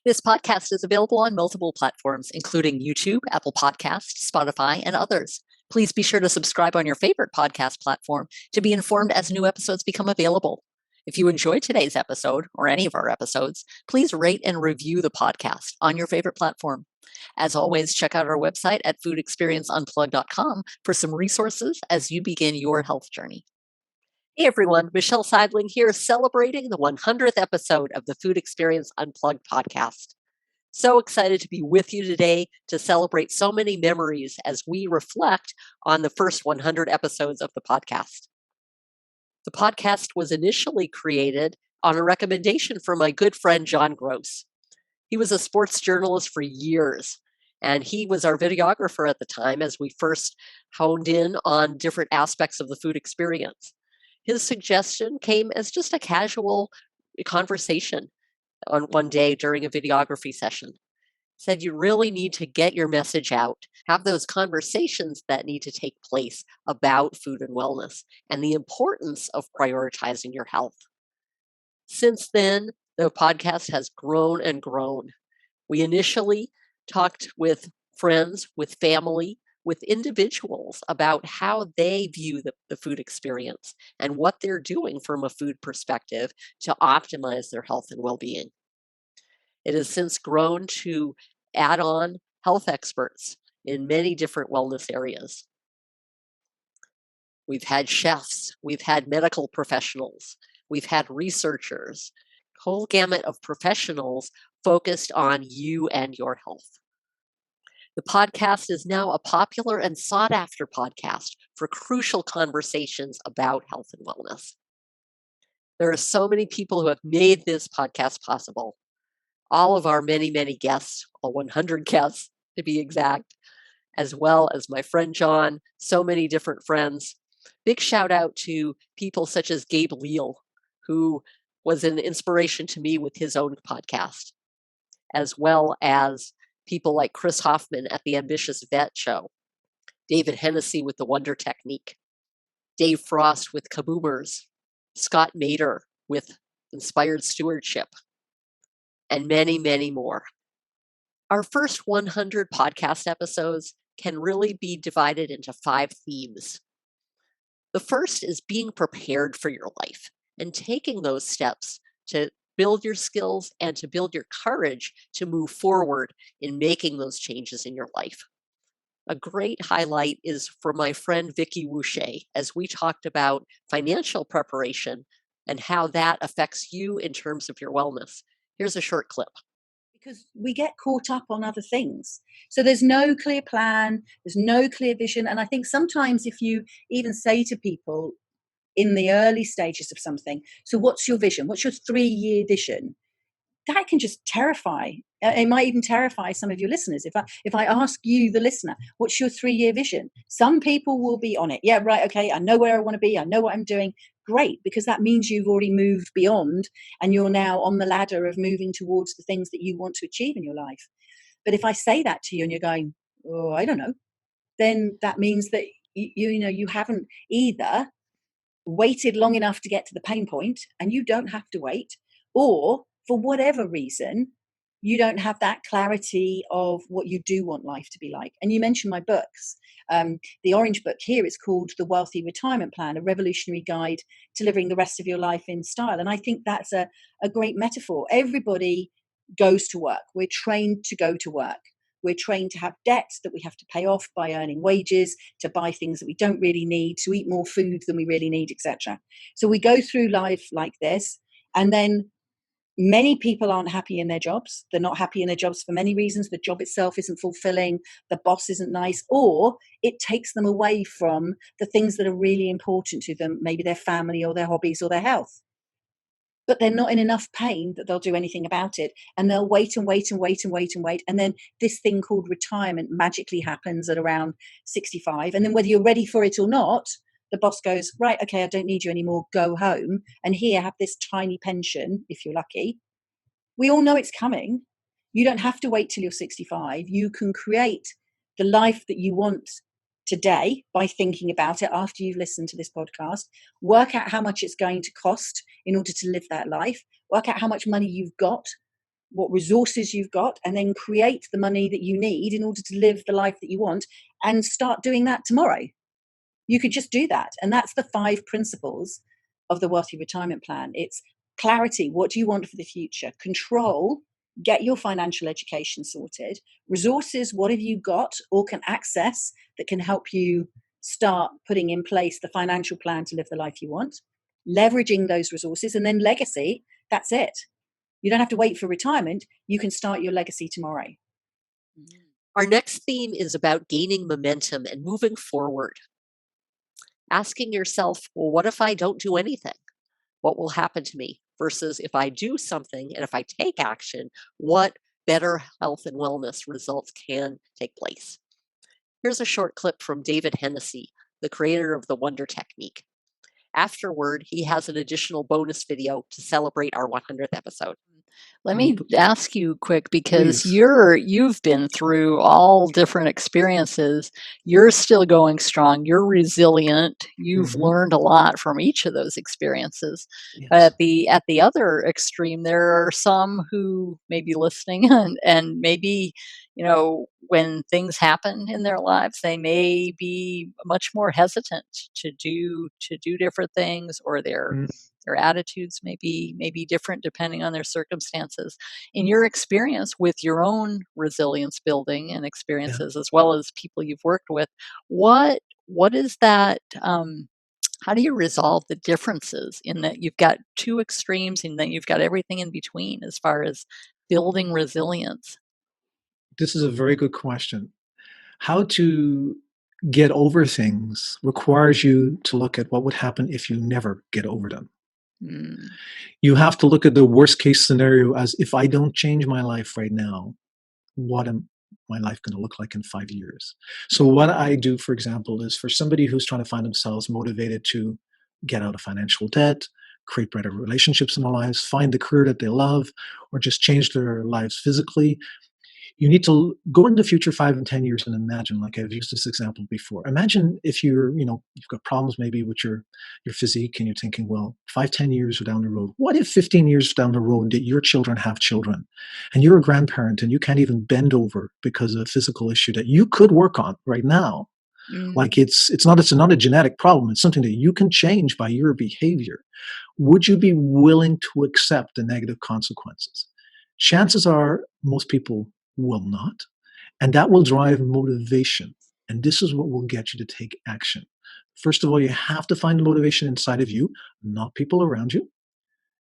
This podcast is available on multiple platforms, including YouTube, Apple Podcasts, Spotify, and others. Please be sure to subscribe on your favorite podcast platform to be informed as new episodes become available. If you enjoyed today's episode, or any of our episodes, please rate and review the podcast on your favorite platform. As always, check out our website at foodexperienceuunplugged.com for some resources as you begin your health journey. Hey everyone, Michelle Seidling here, celebrating the 100th episode of the Food Experience Unplugged podcast. So excited to be with you today to celebrate so many memories as we reflect on the first 100 episodes of the podcast. The podcast was initially created on a recommendation from my good friend John Gross. He was a sports journalist for years, and he was our videographer at the time as we first honed in on different aspects of the food experience. His suggestion came as just a casual conversation on one day during a videography session. Said you really need to get your message out, have those conversations that need to take place about food and wellness and the importance of prioritizing your health. Since then, the podcast has grown and grown. We initially talked with friends, with family, with individuals about how they view the food experience and what they're doing from a food perspective to optimize their health and well-being. It has since grown to add on health experts in many different wellness areas. We've had chefs, we've had medical professionals, we've had researchers, whole gamut of professionals focused on you and your health. The podcast is now a popular and sought-after podcast for crucial conversations about health and wellness. There are so many people who have made this podcast possible. All of our many, many guests, all 100 guests to be exact, as well as my friend John, so many different friends. Big shout out to people such as Gabe Leal, who was an inspiration to me with his own podcast, as well as people like Chris Hoffman at the Ambitious Vet Show, David Hennessy with the Wonder Technique, Dave Frost with Kaboomers, Scott Mader with Inspired Stewardship, and many, many more. Our first 100 podcast episodes can really be divided into 5 themes. The first is being prepared for your life and taking those steps to build your skills and to build your courage to move forward in making those changes in your life. A great highlight is for my friend Vicky Wouche, as we talked about financial preparation and how that affects you in terms of your wellness. Here's a short clip. Because we get caught up on other things. So there's no clear plan, there's no clear vision. And I think sometimes if you even say to people, in the early stages of something, so what's your vision? What's your 3-year vision? That can just terrify. It might even terrify some of your listeners. If I ask you, the listener, what's your 3-year vision? Some people will be on it. Yeah, right. Okay. I know where I want to be. I know what I'm doing. Great. Because that means you've already moved beyond and you're now on the ladder of moving towards the things that you want to achieve in your life. But if I say that to you and you're going, oh, I don't know, then that means that you haven't either waited long enough to get to the pain point, and you don't have to wait, or for whatever reason you don't have that clarity of what you do want life to be like. And you mentioned my books. The orange book here is called The Wealthy Retirement Plan, a revolutionary guide to living the rest of your life in style. And I think that's a great metaphor. Everybody goes to work. We're trained to go to work. We're trained to have debts that we have to pay off by earning wages, to buy things that we don't really need, to eat more food than we really need, etc. So we go through life like this, and then many people aren't happy in their jobs. They're not happy in their jobs for many reasons. The job itself isn't fulfilling, the boss isn't nice, or it takes them away from the things that are really important to them, maybe their family or their hobbies or their health. But they're not in enough pain that they'll do anything about it. And they'll wait and wait and wait and wait and wait. And then this thing called retirement magically happens at around 65. And then whether you're ready for it or not, the boss goes, right, okay, I don't need you anymore. Go home. And here, have this tiny pension, if you're lucky. We all know it's coming. You don't have to wait till you're 65. You can create the life that you want today by thinking about it after you've listened to this podcast. Work out how much it's going to cost in order to live that life. Work out how much money you've got what resources you've got, and then create the money that you need in order to live the life that you want, and start doing that tomorrow. You could just do that. And that's the 5 principles of the Wealthy Retirement Plan. It's clarity. What do you want for the future? Control. Get your financial education sorted. Resources. What have you got or can access that can help you start putting in place the financial plan to live the life you want? Leveraging those resources. And then legacy. That's it. You don't have to wait for retirement. You can start your legacy tomorrow. Our next theme is about gaining momentum and moving forward. Asking yourself, well, what if I don't do anything? What will happen to me? Versus if I do something and if I take action, what better health and wellness results can take place? Here's a short clip from David Hennessy, the creator of the Wonder Technique. Afterward, he has an additional bonus video to celebrate our 100th episode. Let me ask you quick, because Please. you've been through all different experiences. You're still going strong. You're resilient. You've learned a lot from each of those experiences. Yes. At the other extreme, there are some who may be listening and maybe, when things happen in their lives, they may be much more hesitant to do different things, or their attitudes may be different depending on their circumstances. In your experience with your own resilience building and experiences, as well as people you've worked with, what is that? How do you resolve the differences in that you've got 2 extremes and then you've got everything in between as far as building resilience? This is a very good question. How to get over things requires you to look at what would happen if you never get over them. You have to look at the worst case scenario as, if I don't change my life right now, what am my life going to look like in 5 years? So what I do, for example, is for somebody who's trying to find themselves motivated to get out of financial debt, create better relationships in their lives, find the career that they love, or just change their lives physically, you need to go in the future 5 and 10 years and imagine, like I've used this example before. Imagine if you've got problems maybe with your physique, and you're thinking, well, 5, 10 years down the road, what if 15 years down the road that your children have children and you're a grandparent and you can't even bend over because of a physical issue that you could work on right now? Like it's not a genetic problem. It's something that you can change by your behavior. Would you be willing to accept the negative consequences? Chances are most people will not. And that will drive motivation. And this is what will get you to take action. First of all, you have to find the motivation inside of you, not people around you.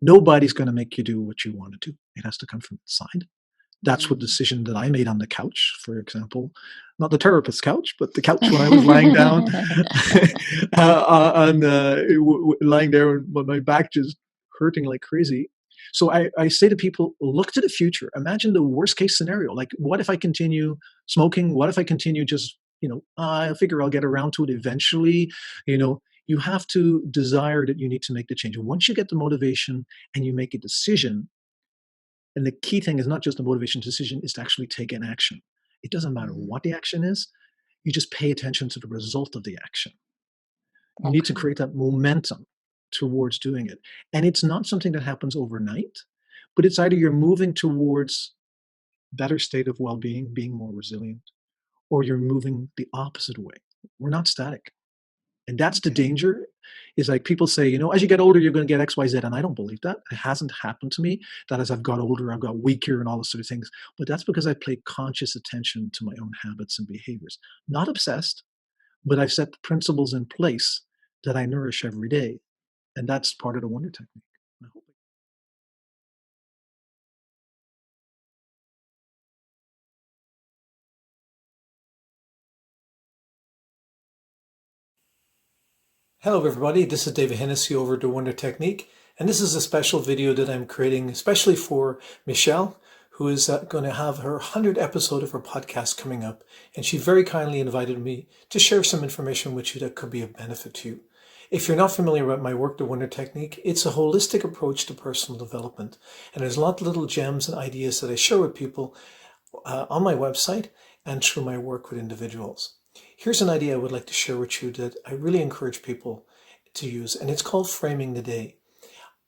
Nobody's going to make you do what you want to do. It has to come from inside. That's what decision that I made on the couch, for example, not the therapist's couch, but the couch when I was lying down, lying there with my back just hurting like crazy. So I say to people, look to the future. Imagine the worst case scenario. Like, what if I continue smoking? What if I continue just, I figure I'll get around to it eventually. You have to desire that you need to make the change. And once you get the motivation and you make a decision, and the key thing is not just the motivation decision, is to actually take an action. It doesn't matter what the action is. You just pay attention to the result of the action. You need to create that momentum towards doing it. And it's not something that happens overnight, but it's either you're moving towards better state of well-being, being more resilient, or you're moving the opposite way. We're not static. And that's the danger, is like people say, as you get older, you're going to get X, Y, Z. And I don't believe that. It hasn't happened to me. That as I've got older, I've got weaker and all those sort of things. But that's because I pay conscious attention to my own habits and behaviors. Not obsessed, but I've set the principles in place that I nourish every day. And that's part of the Wonder Technique. I hope. Hello everybody, this is David Hennessy over to Wonder Technique, and this is a special video that I'm creating especially for Michelle, who is going to have her 100th episode of her podcast coming up, and she very kindly invited me to share some information with you that could be of benefit to you. If you're not familiar with my work, the Wonder Technique, it's a holistic approach to personal development, and there's a lot of little gems and ideas that I share with people on my website and through my work with individuals. Here's an idea I would like to share with you that I really encourage people to use, and it's called framing the day.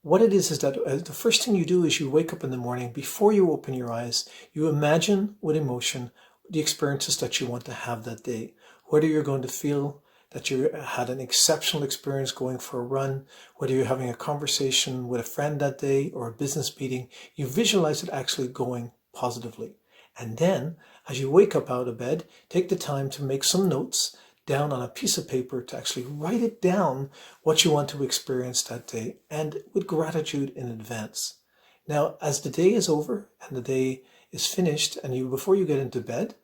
what it is that the first thing you do is you wake up in the morning. Before you open your eyes, you imagine with emotion the experiences that you want to have that day. Whether you're going to feel that you had an exceptional experience going for a run, whether you're having a conversation with a friend that day or a business meeting, you visualize it actually going positively. And then, as you wake up out of bed, take the time to make some notes down on a piece of paper to actually write it down what you want to experience that day, and with gratitude in advance. Now, as the day is over and the day is finished, and before you get into bed,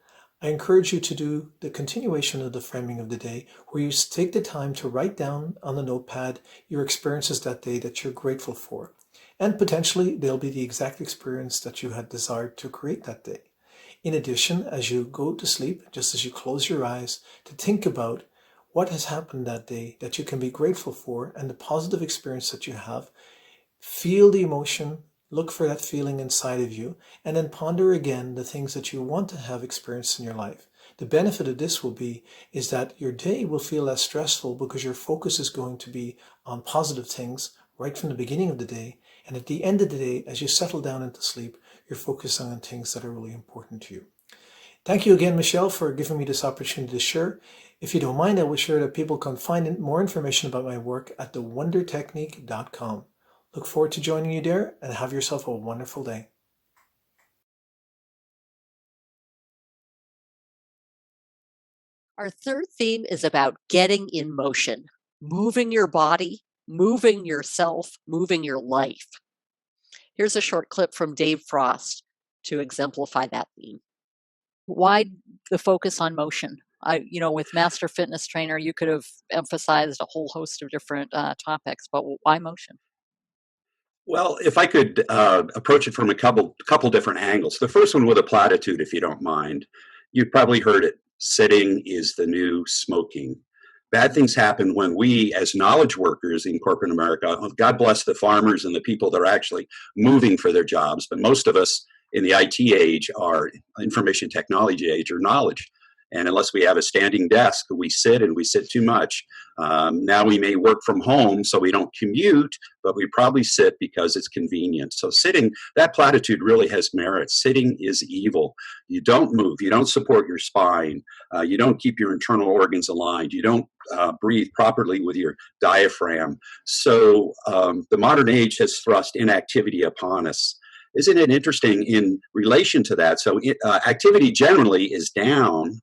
I encourage you to do the continuation of the framing of the day, where you take the time to write down on the notepad your experiences that day that you're grateful for. And potentially they'll be the exact experience that you had desired to create that day. In addition, as you go to sleep, just as you close your eyes, to think about what has happened that day that you can be grateful for and the positive experience that you have. Feel the emotion, look for that feeling inside of you, and then ponder again the things that you want to have experienced in your life. The benefit of this is that your day will feel less stressful because your focus is going to be on positive things right from the beginning of the day. And at the end of the day, as you settle down into sleep, you're focusing on things that are really important to you. Thank you again, Michelle, for giving me this opportunity to share. If you don't mind, I will share that people can find more information about my work at thewondertechnique.com. Look forward to joining you there, and have yourself a wonderful day. Our third theme is about getting in motion, moving your body, moving yourself, moving your life. Here's a short clip from Dave Frost to exemplify that theme. Why the focus on motion? With Master Fitness Trainer, you could have emphasized a whole host of different topics, but why motion? Well, if I could approach it from a couple different angles. The first one with a platitude, if you don't mind. You've probably heard it. Sitting is the new smoking. Bad things happen when we, as knowledge workers in corporate America, God bless the farmers and the people that are actually moving for their jobs, but most of us in the IT age, are information technology age, or knowledge. And unless we have a standing desk, we sit and we sit too much. Now we may work from home, so we don't commute, but we probably sit because it's convenient. So sitting, that platitude really has merit. Sitting is evil. You don't move. You don't support your spine. You don't keep your internal organs aligned. You don't breathe properly with your diaphragm. So the modern age has thrust inactivity upon us. Isn't it interesting in relation to that? So activity generally is down,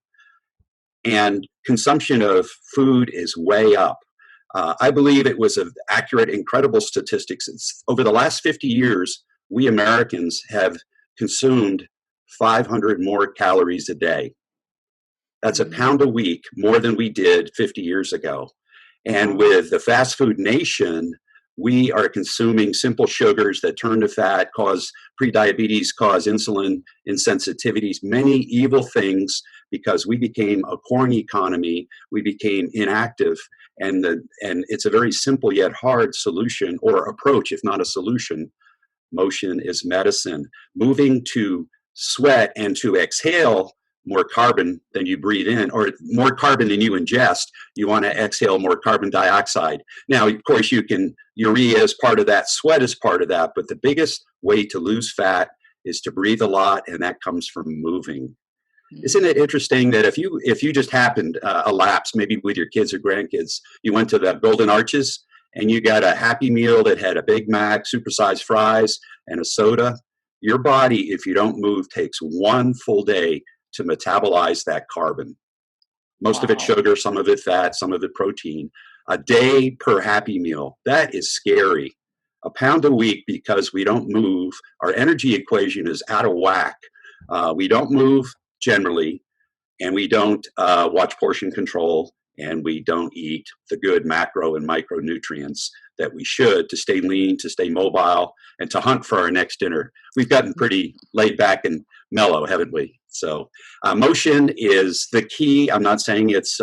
and consumption of food is way up. I believe it was an accurate, incredible statistics. Over the last 50 years, we Americans have consumed 500 more calories a day. That's a pound a week more than we did 50 years ago. And with the fast food nation, we are consuming simple sugars that turn to fat, cause prediabetes, cause insulin insensitivities, many evil things, because we became a corn economy, we became inactive, and it's a very simple yet hard solution or approach, if not a solution. Motion is medicine. Moving to sweat and to exhale more carbon than you breathe in, or more carbon than you ingest, you want to exhale more carbon dioxide. Now, of course, urea is part of that, sweat is part of that, but the biggest way to lose fat is to breathe a lot, and that comes from moving. Isn't it interesting that if you just happened a lapse, maybe with your kids or grandkids, you went to the Golden Arches and you got a Happy Meal that had a Big Mac, supersized fries, and a soda, your body, if you don't move, takes one full day to metabolize that carbon. Most of it sugar, some of it fat, some of it protein. A day per Happy Meal. That is scary. A pound a week because we don't move. Our energy equation is out of whack. We don't move generally, and we don't watch portion control, and we don't eat the good macro and micronutrients that we should to stay lean, to stay mobile, and to hunt for our next dinner. We've gotten pretty laid back and mellow, haven't we? So motion is the key. I'm not saying it's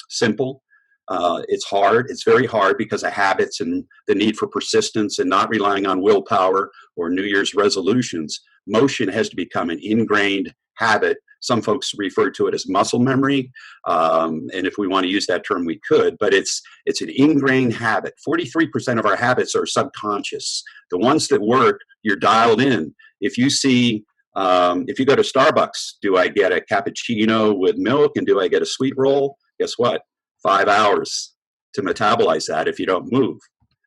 simple. It's hard. It's very hard because of habits and the need for persistence and not relying on willpower or New Year's resolutions. Motion has to become an ingrained habit. Some folks refer to it as muscle memory, and if we want to use that term, we could. But it's an ingrained habit. 43% of our habits are subconscious. The ones that work, you're dialed in. If you see, if you go to Starbucks, do I get a cappuccino with milk and do I get a sweet roll? Guess what? 5 hours to metabolize that if you don't move.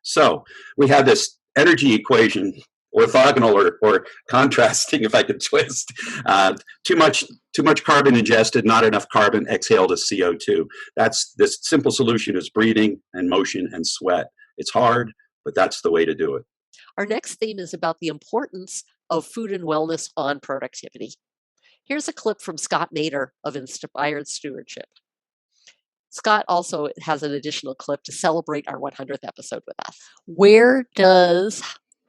So we have this energy equation, orthogonal or contrasting, if I could twist. Too much carbon ingested, not enough carbon exhaled as CO2. That's this simple solution is breathing and motion and sweat. It's hard, but that's the way to do it. Our next theme is about the importance of food and wellness on productivity. Here's a clip from Scott Nader of Inspired Stewardship. Scott also has an additional clip to celebrate our 100th episode with us. Where does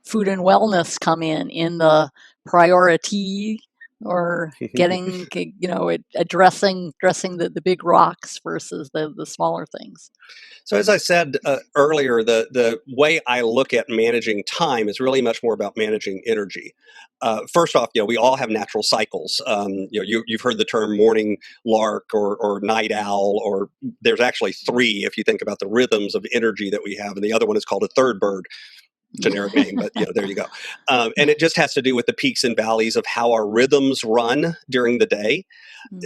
food and wellness come in the priority or getting, addressing the big rocks versus the smaller things? So as I said earlier, the way I look at managing time is really much more about managing energy. First off, we all have natural cycles. You've heard the term morning lark or night owl, or there's actually three if you think about the rhythms of energy that we have, and the other one is called a third bird. Generic name, but there you go. And it just has to do with the peaks and valleys of how our rhythms run during the day.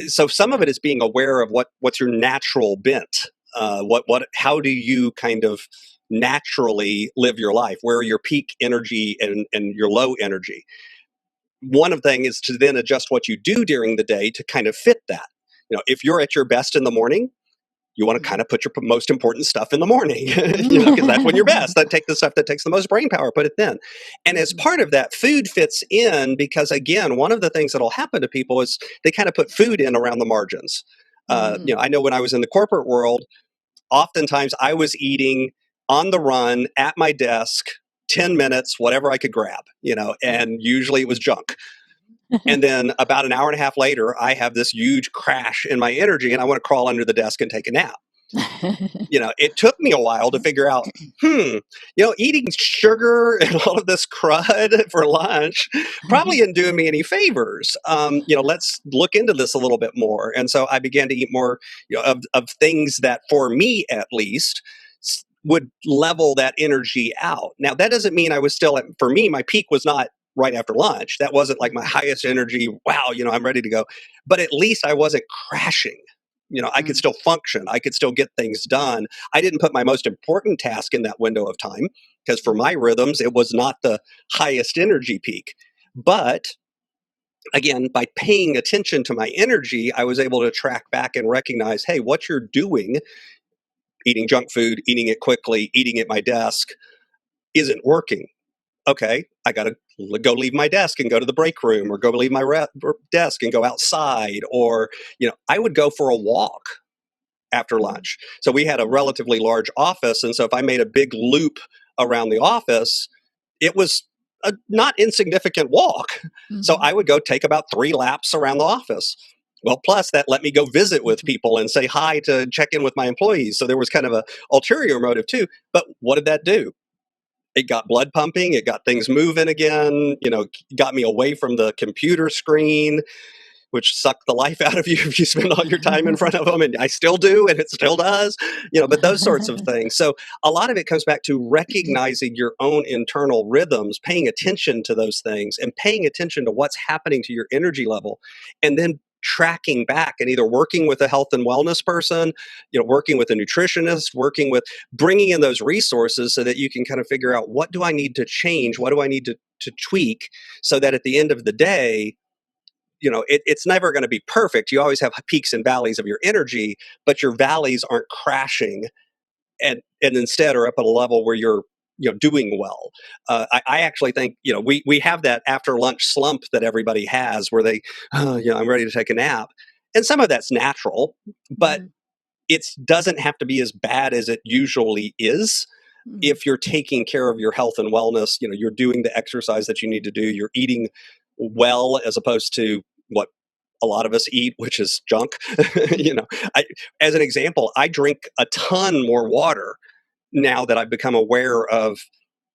So some of it is being aware of what's your natural bent. How do you kind of naturally live your life? Where are your peak energy and your low energy? One of the things is to then adjust what you do during the day to kind of fit that. If you're at your best in the morning, you want to kind of put your most important stuff in the morning, because that's when you're best. Take the stuff that takes the most brain power, put it then. And as part of that, food fits in because, again, one of the things that'll happen to people is they kind of put food in around the margins. I know when I was in the corporate world, oftentimes I was eating on the run at my desk, 10 minutes, whatever I could grab, and usually it was junk. And then about an hour and a half later, I have this huge crash in my energy and I want to crawl under the desk and take a nap. It took me a while to figure out, eating sugar and all of this crud for lunch probably isn't doing me any favors. Let's look into this a little bit more. And so I began to eat more of things that, for me at least, would level that energy out. Now, that doesn't mean I was still for me, my peak was not right after lunch. That wasn't like my highest energy. Wow, I'm ready to go. But at least I wasn't crashing. I could still function. I could still get things done. I didn't put my most important task in that window of time because for my rhythms, it was not the highest energy peak. But again, by paying attention to my energy, I was able to track back and recognize, hey, what you're doing, eating junk food, eating it quickly, eating at my desk, isn't working. Okay, I got to go leave my desk and go to the break room, or go leave my desk and go outside, or, I would go for a walk after lunch. So we had a relatively large office. And so if I made a big loop around the office, it was a not insignificant walk. So I would go take about 3 laps around the office. Well, plus that let me go visit with people and say hi to check in with my employees. So there was kind of a ulterior motive too. But what did that do? It got blood pumping. It got things moving again, got me away from the computer screen, which sucked the life out of you if you spend all your time in front of them. And I still do, and it still does, but those sorts of things. So a lot of it comes back to recognizing your own internal rhythms, paying attention to those things and paying attention to what's happening to your energy level, and then tracking back and either working with a health and wellness person, working with a nutritionist, working with bringing in those resources so that you can kind of figure out, what do I need to change? What do I need to tweak so that at the end of the day, it's never going to be perfect. You always have peaks and valleys of your energy, but your valleys aren't crashing and instead are up at a level where you're doing well. I actually think, we have that after lunch slump that everybody has where they, I'm ready to take a nap. And some of that's natural, but it doesn't have to be as bad as it usually is. If you're taking care of your health and wellness, you're doing the exercise that you need to do, you're eating well as opposed to what a lot of us eat, which is junk. As an example, I drink a ton more water now that I've become aware of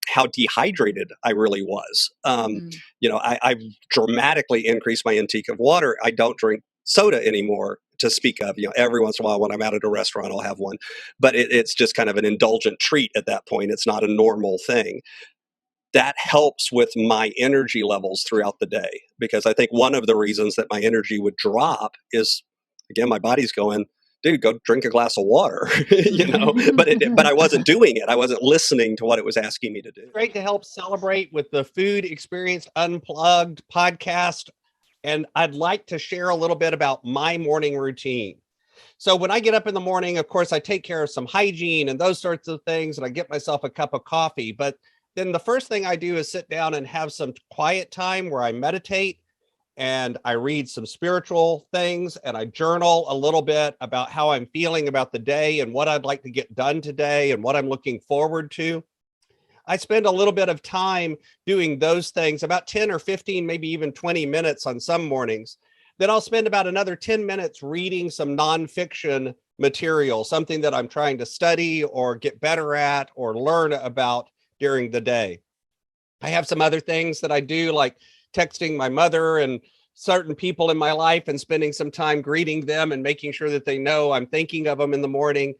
how dehydrated I really was. I've dramatically increased my intake of water. I don't drink soda anymore to speak of. Every once in a while when I'm out at a restaurant, I'll have one, but it's just kind of an indulgent treat at that point. It's not a normal thing. That helps with my energy levels throughout the day, because I think one of the reasons that my energy would drop is, again, my body's going, dude, go drink a glass of water, but I wasn't doing it. I wasn't listening to what it was asking me to do. Great to help celebrate with the Food Experience Unplugged podcast. And I'd like to share a little bit about my morning routine. So when I get up in the morning, of course, I take care of some hygiene and those sorts of things, and I get myself a cup of coffee. But then the first thing I do is sit down and have some quiet time where I meditate and I read some spiritual things and I journal a little bit about how I'm feeling about the day and what I'd like to get done today and what I'm looking forward to. I spend a little bit of time doing those things, about 10 or 15, maybe even 20 minutes on some mornings. Then I'll spend about another 10 minutes reading some nonfiction material, something that I'm trying to study or get better at or learn about during the day. I have some other things that I do, like texting my mother and certain people in my life and spending some time greeting them and making sure that they know I'm thinking of them in the morning.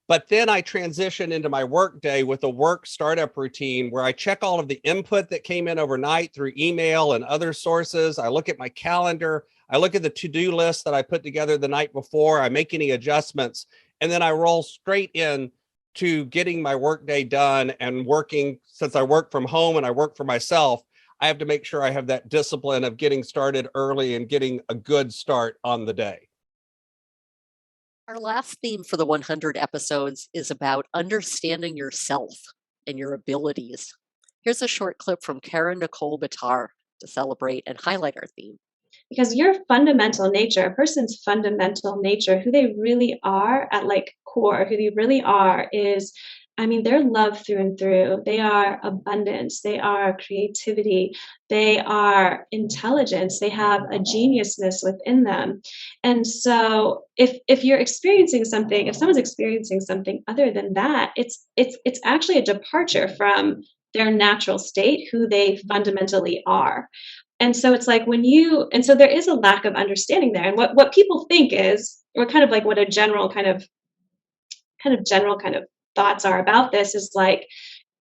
But then I transition into my work day with a work startup routine where I check all of the input that came in overnight through email and other sources. I look at my calendar. I look at the to-do list that I put together the night before. I make any adjustments, and then I roll straight in to getting my workday done and working. Since I work from home and I work for myself, I have to make sure I have that discipline of getting started early and getting a good start on the day. Our last theme for the 100 episodes is about understanding yourself and your abilities. Here's a short clip from Karen Nicole Bitar to celebrate and highlight our theme. Because your fundamental nature, a person's fundamental nature, who they really are at core, who they really are is, they're love through and through. They are abundance. They are creativity. They are intelligence. They have a geniusness within them. And so if you're experiencing something, if someone's experiencing something other than that, it's actually a departure from their natural state, who they fundamentally are. And so it's like so there is a lack of understanding there. And what people think is, or kind of like what a general kind of thoughts are about this is like,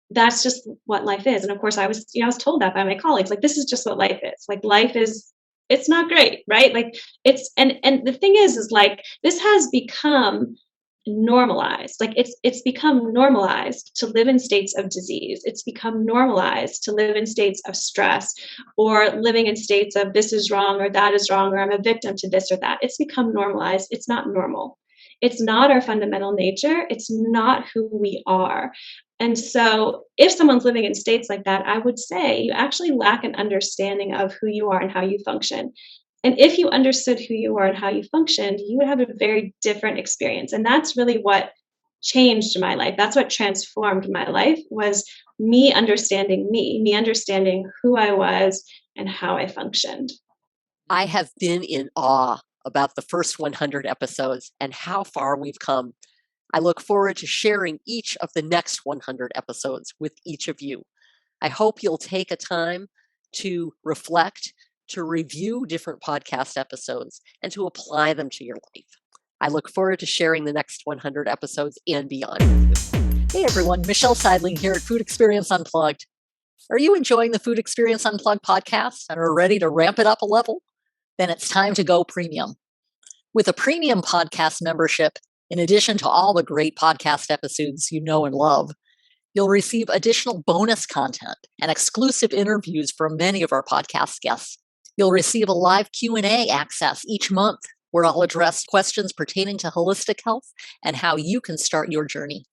that's just what life is. And of course I was told that by my colleagues, like, this is just what life is. Like, life is, it's not great, right? Like it's, and the thing is like, this has become normalized. Like it's become normalized to live in states of disease. It's become normalized to live in states of stress, or living in states of this is wrong or that is wrong, or I'm a victim to this or that. It's become normalized. It's not normal. It's not our fundamental nature. It's not who we are. And so if someone's living in states like that, I would say you actually lack an understanding of who you are and how you function. And if you understood who you are and how you functioned, you would have a very different experience. And that's really what changed my life. That's what transformed my life, was me understanding me understanding who I was and how I functioned. I have been in awe about the first 100 episodes and how far we've come. I look forward to sharing each of the next 100 episodes with each of you. I hope you'll take a time to reflect, to review different podcast episodes, and to apply them to your life. I look forward to sharing the next 100 episodes and beyond with you. Hey everyone, Michelle Seidling here at Food Experience Unplugged. Are you enjoying the Food Experience Unplugged podcast and are ready to ramp it up a level? Then it's time to go premium. With a premium podcast membership, in addition to all the great podcast episodes you know and love, you'll receive additional bonus content and exclusive interviews from many of our podcast guests. You'll receive a live Q&A access each month where I'll address questions pertaining to holistic health and how you can start your journey.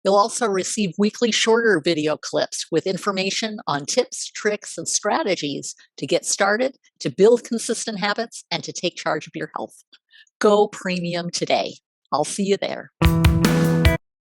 You'll also receive weekly shorter video clips with information on tips, tricks, and strategies to get started, to build consistent habits, and to take charge of your health. Go premium today. I'll see you there.